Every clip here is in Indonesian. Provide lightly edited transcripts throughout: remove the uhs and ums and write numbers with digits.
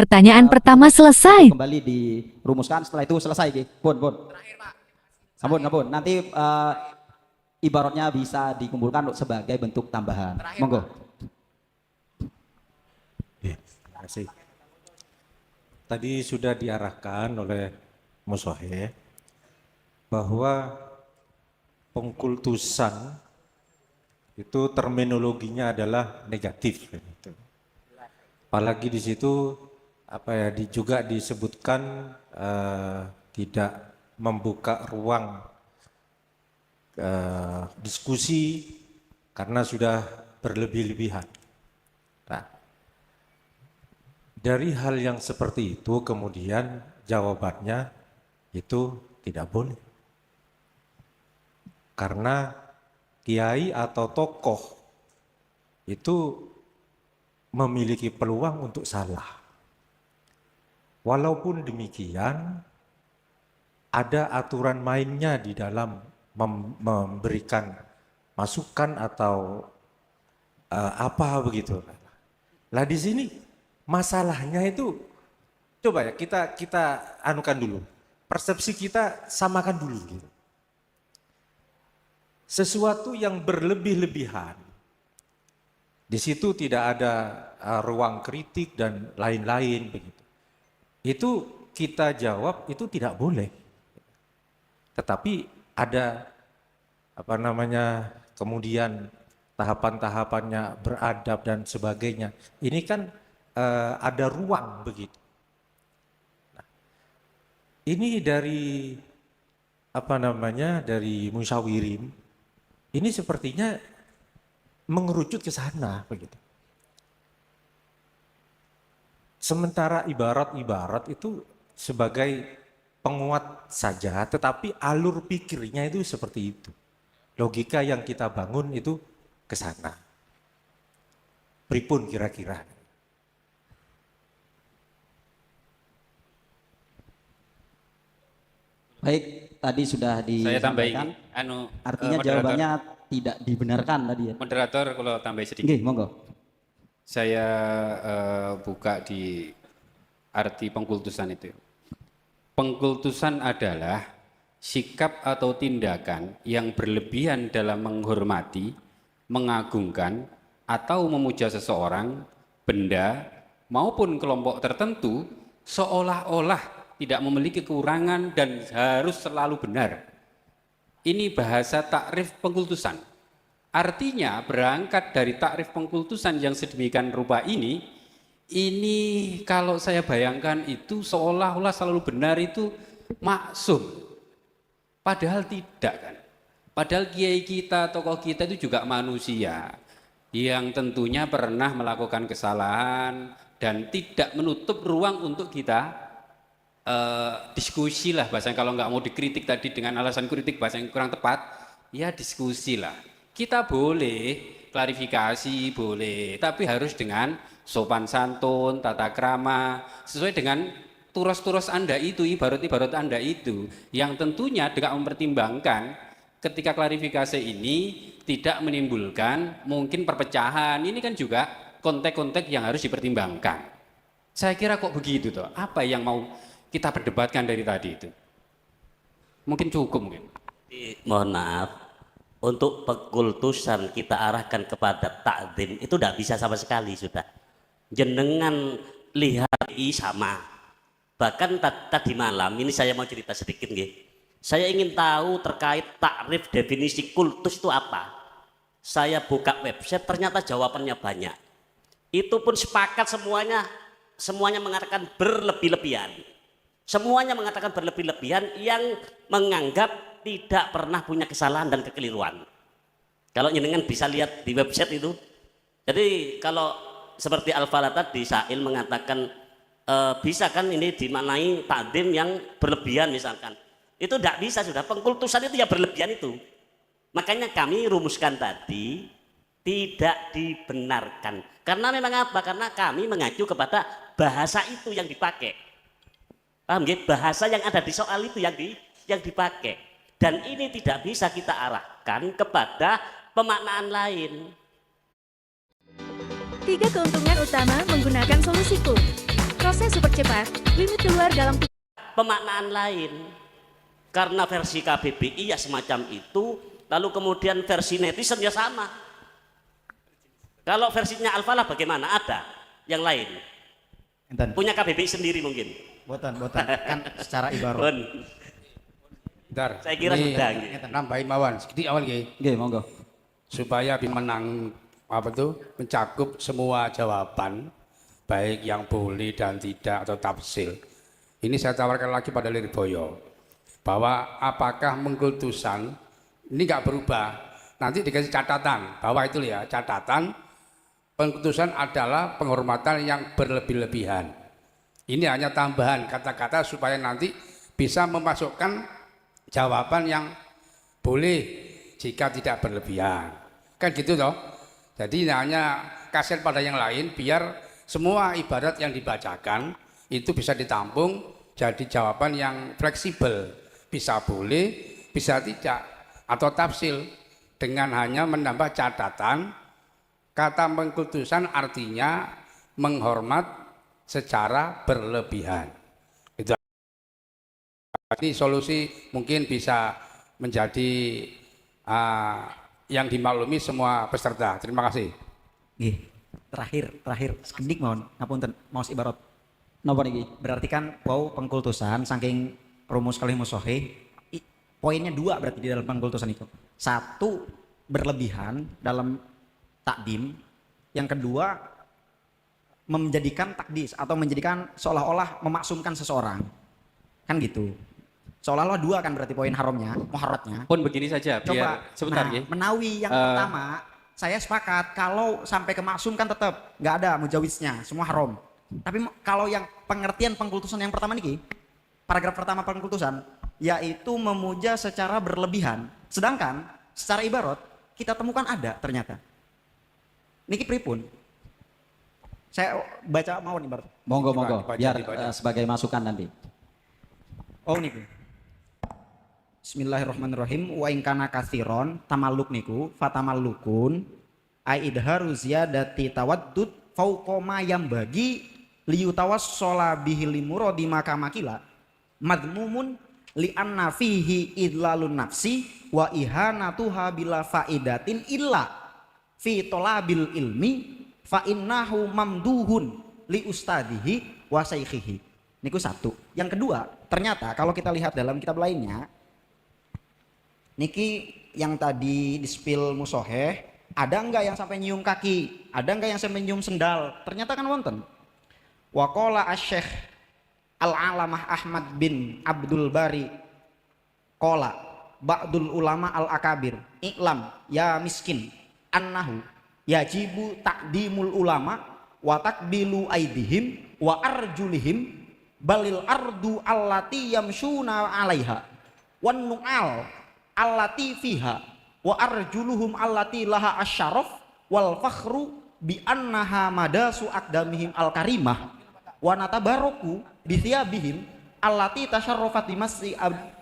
Pertanyaan pertama selesai. Kembali dirumuskan, setelah itu selesai. Bun. Terakhir Pak. Ngabun. Nanti ibaratnya bisa dikumpulkan sebagai bentuk tambahan. Terakhir, monggo. Terima kasih. Tadi sudah diarahkan oleh Musohe bahwa pengkultusan itu terminologinya adalah negatif. Apalagi di situ juga disebutkan tidak membuka ruang diskusi karena sudah berlebih-lebihan. Nah, dari hal yang seperti itu kemudian jawabannya itu tidak boleh. Karena kiai atau tokoh itu memiliki peluang untuk salah. Walaupun demikian, ada aturan mainnya di dalam memberikan masukan atau apa begitu. Lah di sini masalahnya itu, coba ya kita anukan dulu, persepsi kita samakan dulu. Gitu. Sesuatu yang berlebih-lebihan. Di situ tidak ada ruang kritik dan lain-lain begitu. Itu kita jawab itu tidak boleh. Tetapi ada kemudian tahapan-tahapannya beradab dan sebagainya. Ini kan ada ruang begitu. Nah, ini dari dari musyawirin. Ini sepertinya mengerucut ke sana begitu. Sementara ibarat-ibarat itu sebagai penguat saja, tetapi alur pikirnya itu seperti itu. Logika yang kita bangun itu ke sana. Pripun kira-kira? Baik, tadi sudah Saya tambahin, disampaikan. Artinya jawabannya tidak dibenarkan tadi ya. Moderator kalau tambah sedikit. Nggih, monggo. Saya buka di arti pengkultusan itu. Pengkultusan adalah sikap atau tindakan yang berlebihan dalam menghormati, mengagungkan, atau memuja seseorang, benda, maupun kelompok tertentu seolah-olah tidak memiliki kekurangan dan harus selalu benar. Ini bahasa takrif pengkultusan. Artinya berangkat dari takrif pengkultusan yang sedemikian rupa ini kalau saya bayangkan itu seolah-olah selalu benar itu maksum. Padahal tidak kan. Padahal kiai kita, tokoh kita itu juga manusia yang tentunya pernah melakukan kesalahan dan tidak menutup ruang untuk kita diskusi lah bahasanya. Kalau nggak mau dikritik tadi dengan alasan kritik bahasa yang kurang tepat, ya diskusi lah. Kita boleh klarifikasi, boleh, tapi harus dengan sopan santun, tata krama, sesuai dengan turos-turos Anda itu, ibarat-ibarat Anda itu, yang tentunya dengan mempertimbangkan ketika klarifikasi ini tidak menimbulkan mungkin perpecahan. Ini kan juga konteks-konteks yang harus dipertimbangkan. Saya kira kok begitu toh. Apa yang mau kita perdebatkan dari tadi itu? Mungkin cukup mungkin. Mohon maaf, untuk pengkultusan kita arahkan kepada takdim itu tidak bisa sama sekali sudah. Jenengan lihat sama. Bahkan tadi malam ini saya mau cerita sedikit nggih. Saya ingin tahu terkait takrif definisi kultus itu apa. Saya buka website ternyata jawabannya banyak. Itu pun sepakat semuanya mengatakan berlebih-lebihan. Semuanya mengatakan berlebih-lebihan yang menganggap tidak pernah punya kesalahan dan kekeliruan. Kalau jenengan bisa lihat di website itu. Jadi kalau seperti Al-Falah tadi, Sa'il mengatakan bisa kan ini dimaknai takdim yang berlebihan misalkan. Itu tidak bisa sudah, pengkultusan itu ya berlebihan itu. Makanya kami rumuskan tadi tidak dibenarkan. Karena memang apa? Karena kami mengacu kepada bahasa itu yang dipakai. Paham ya? Bahasa yang ada di soal itu yang dipakai. Dan ini tidak bisa kita arahkan kepada pemaknaan lain. 3 keuntungan utama menggunakan solusi KUM. Proses keras, limit keluar dalam pemaknaan lain. Karena versi KBBI ya semacam itu, lalu kemudian versi netizen ya sama. Kalau versinya Al-Falah bagaimana? Ada yang lain. Enten. Punya KBBI sendiri mungkin. Boten kan secara ibarat. Pun. Bentar. Saya kira ini sudah. nambahin mawon sedikit awal nggih. Nggih, monggo. Supaya menang mencakup semua jawaban baik yang boleh dan tidak atau tafsir. Ini saya tawarkan lagi pada Lirboyo bahwa apakah mengkultusan ini nggak berubah. Nanti dikasih catatan bahwa itu ya catatan pengkultusan adalah penghormatan yang berlebih-lebihan. Ini hanya tambahan kata-kata supaya nanti bisa memasukkan jawaban yang boleh jika tidak berlebihan. Kan gitu toh. Jadi hanya kasih pada yang lain biar semua ibarat yang dibacakan itu bisa ditampung jadi jawaban yang fleksibel. Bisa boleh, bisa tidak. Atau tafsil dengan hanya menambah catatan kata pengkultusan artinya menghormat secara berlebihan. Itu ini solusi mungkin bisa menjadi yang dimaklumi semua peserta. Terima kasih. Nggih. Terakhir sekedik mawon ngapunten maos ibarat. Napa niki? Berarti kan wau pengkultusan saking rumus kalimah sahih poinnya 2 berarti di dalam pengkultusan itu. 1 berlebihan dalam takdim, yang kedua menjadikan takdis atau menjadikan seolah-olah memaksumkan seseorang. Kan gitu. Seolah-olah 2 kan berarti poin haramnya, muharratnya. Pun begini saja, Coba biar sebentar nah, ya. menawi yang pertama, saya sepakat kalau sampai ke maksum kan tetap nggak ada mujawisnya, semua haram. Tapi kalau yang pengertian pengkultusan yang pertama niki, paragraf pertama pengkultusan, yaitu memuja secara berlebihan. Sedangkan secara ibarat kita temukan ada ternyata. Niki pripun? Saya baca mawon ibarat. Monggo dibaca, biar dibaca. sebagai masukan nanti. Oh niku. Bismillahirrahmanirrahim. Wa in kana katsiron tamalluk niku fatamallukun ai idharu ziyadati tawaddud fauqa ma yambagi liyutawassola bihi limuradi makamakila madmumun li anna fihi idlalun nafsi wa ihanatuha bila faidatin illa fi tolabil ilmi fa innahu mamduhun li ustadihi wa saykhihi. Niku 1. Yang kedua, ternyata kalau kita lihat dalam kitab lainnya, niki yang tadi di spill musoheh, ada enggak yang sampai nyium kaki? Ada enggak yang sampai nyium sendal? Ternyata kan wonten. Wa qala asy-syekh Al-Alamah Ahmad bin Abdul Bari qala ba'dul ulama al-akabir iklam ya miskin annahu yajibu takdimul ulama wa takbilu aidihim wa arjulihim balil ardu allati yamshuna alaiha wan nu'al allati fiha wa arjuluhum allati laha asyaraf wal fakhru bi annaha madasu aqdamihim al karimah wa natabaroku bi thiyabihim allati tasyarrafat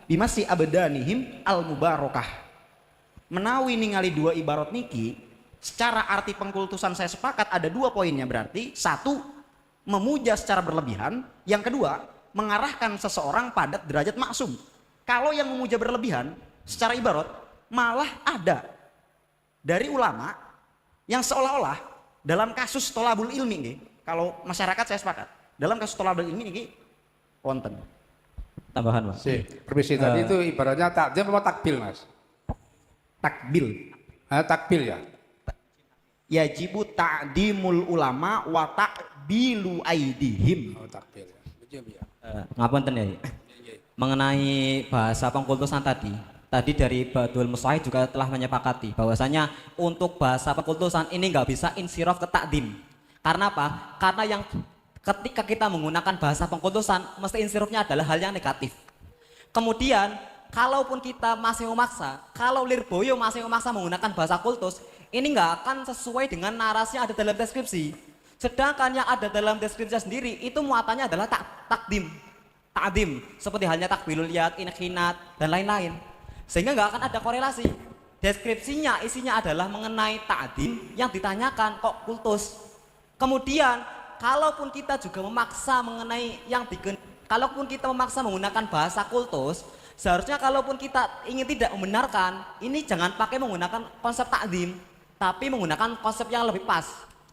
bimasi abdanihim al mubarakah. Menawi ningali 2 ibarat niki, secara arti pengkultusan saya sepakat ada 2 poinnya, berarti 1 memuja secara berlebihan, yang kedua mengarahkan seseorang pada derajat maksum. Kalau yang memuja berlebihan secara ibarat malah ada dari ulama yang seolah-olah dalam kasus tolabul ilmi nih, kalau masyarakat saya sepakat dalam kasus tolabul ilmi nih wonten tambahan Mas. Permisi tadi itu ibaratnya takdim apa takbil Mas? Takbil. Takbil ya. Yajibu ta'dimul ulama wa takbilu aidihim. Oh takbil ya. Ngapunten ya. Mengenai bahasa pengkultusan tadi dari Badul Musahih juga telah menyepakati bahwasanya untuk bahasa pengkultusan ini nggak bisa insiraf ke takdim. Karena apa? Karena yang ketika kita menggunakan bahasa pengkultusan mesti insirafnya adalah hal yang negatif. Kemudian kalaupun kita masih memaksa, kalau Lirboyo masih memaksa menggunakan bahasa kultus, ini nggak akan sesuai dengan narasi yang ada dalam deskripsi. Sedangkan yang ada dalam deskripsi sendiri itu muatannya adalah takdim, seperti halnya takbilul yad, inhinat dan lain-lain. Sehingga nggak akan ada korelasi. Deskripsinya isinya adalah mengenai takdim yang ditanyakan kok kultus. Kemudian kalaupun kita juga memaksa mengenai kalaupun kita memaksa menggunakan bahasa kultus, seharusnya kalaupun kita ingin tidak membenarkan, ini jangan pakai menggunakan konsep takdim, tapi menggunakan konsep yang lebih pas,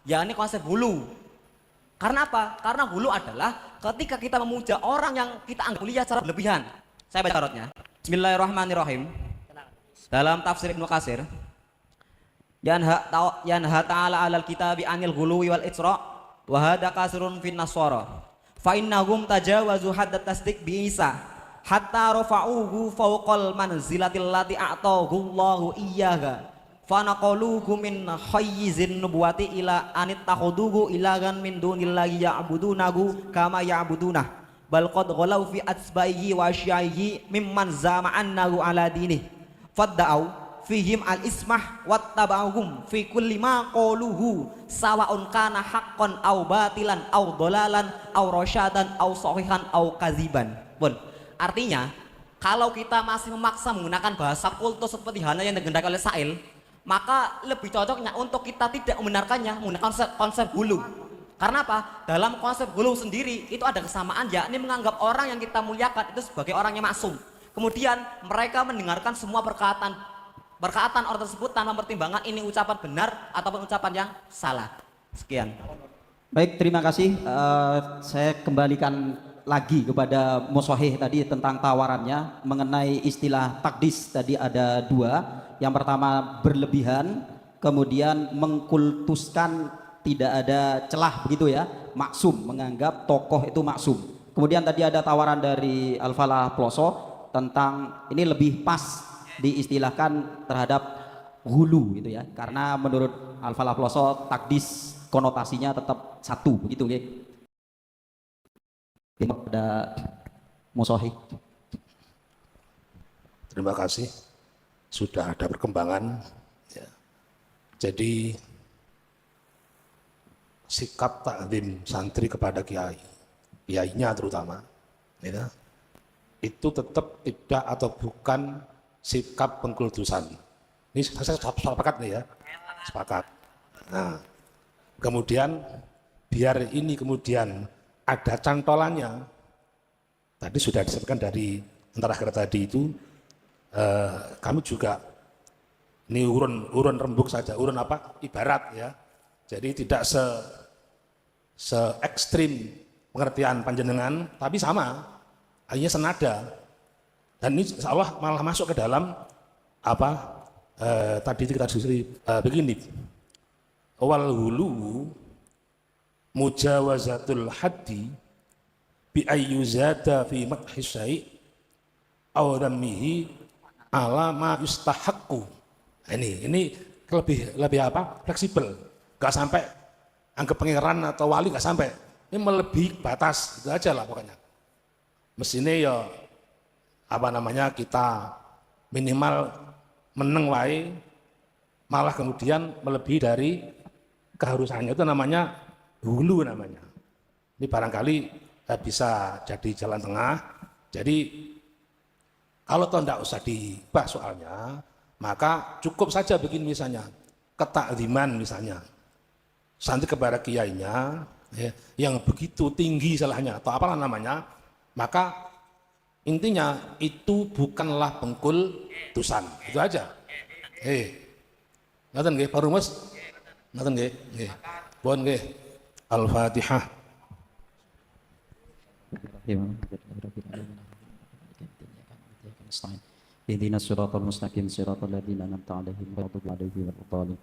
yakni konsep hulu. Karena apa? Karena hulu adalah ketika kita memuja orang yang kita anggap mulia secara berlebihan. Saya baca syaratnya. Bismillahirrahmanirrahim. Dalam tafsir Ibnu Katsir, yanha ta'ala 'alal kitabi 'anil ghuluwi wal itsra wa hadza kasrun fin nasara. Fa innahum tajawazu hadda tasdiq bi Isa hatta rafa'uhu fawqal manzilatil lati a'tahu Allahu iyyaha. Fanaqaluhu min hayyizin nubuwati ila anittakhuduhu ilahan min dunillahi ya'budunahu kama ya'budunah bal qad ghalau fi atsbaihi wa asyaihi mimman zama annahu ala dinih fadda'u fihim al-ismah wattaba'uhum fi kulli ma qaluhu sawa'un kana haqqan aw batilan aw dolalan aw rasyadan aw sahihan aw kaziban. Pun artinya kalau kita masih memaksa menggunakan bahasa kultus seperti halnya yang digendaki oleh Sa'il, maka lebih cocoknya untuk kita tidak membenarkannya menggunakan konsep hulu. Karena apa? Dalam konsep hulu sendiri itu ada kesamaan, yakni menganggap orang yang kita muliakan itu sebagai orang yang maksum. Kemudian mereka mendengarkan semua perkataan orang tersebut tanpa pertimbangan ini ucapan benar ataupun ucapan yang salah. Sekian. Baik, terima kasih. Saya kembalikan lagi kepada Musohih tadi tentang tawarannya mengenai istilah takdis. Tadi ada dua. Yang pertama berlebihan, kemudian mengkultuskan, tidak ada celah begitu ya, maksum, menganggap tokoh itu maksum. Kemudian tadi ada tawaran dari Al-Falah Ploso tentang ini lebih pas diistilahkan terhadap hulu gitu ya, karena menurut Al-Falah Ploso takdis konotasinya tetap satu begitu ya. Ini ada Musohih. Terima kasih. Sudah ada perkembangan ya. Jadi sikap takdim santri kepada kiainya terutama ya, itu tetap tidak atau bukan sikap pengkultusan. Ini saya sepakat nih ya, sepakat. Nah, kemudian biar ini kemudian ada cantolannya, tadi sudah disebutkan dari antara akhir tadi itu. Kami juga ini urun rembuk saja, urun apa ibarat ya, jadi tidak se ekstrim pengertian panjenengan, tapi sama, hanya senada, dan ini insya Allah malah masuk ke dalam apa tadi kita diskusi begini, wal hulu mujawazatul haddi bi ayyuzada fi madhi syai' aw dhammihi ala ma yustahaqqu. Ini lebih apa? Fleksibel. Enggak sampai anggap pangeran atau wali, enggak sampai. Ini melebihi batas, itu aja lah pokoknya. Mestinya ya apa namanya, kita minimal meneng wae, malah kemudian melebihi dari keharusannya, itu namanya hulu namanya. Ini barangkali bisa jadi jalan tengah. Jadi kalau toh tidak usah dibahas soalnya, maka cukup saja begini misalnya, ketakdiman misalnya, santri kepada kiainya ya, yang begitu tinggi salahnya atau apalah namanya, maka intinya itu bukanlah pengkultusan, itu aja. Ngaten nggih, Pak Rumus? Ngaten nggih? Nggih. Pun nggih. Al-Fatihah. Ihdinas siratal mustaqim siratal ladzina an'amta 'alaihim ghairil maghdubi 'alaihim waladdallin.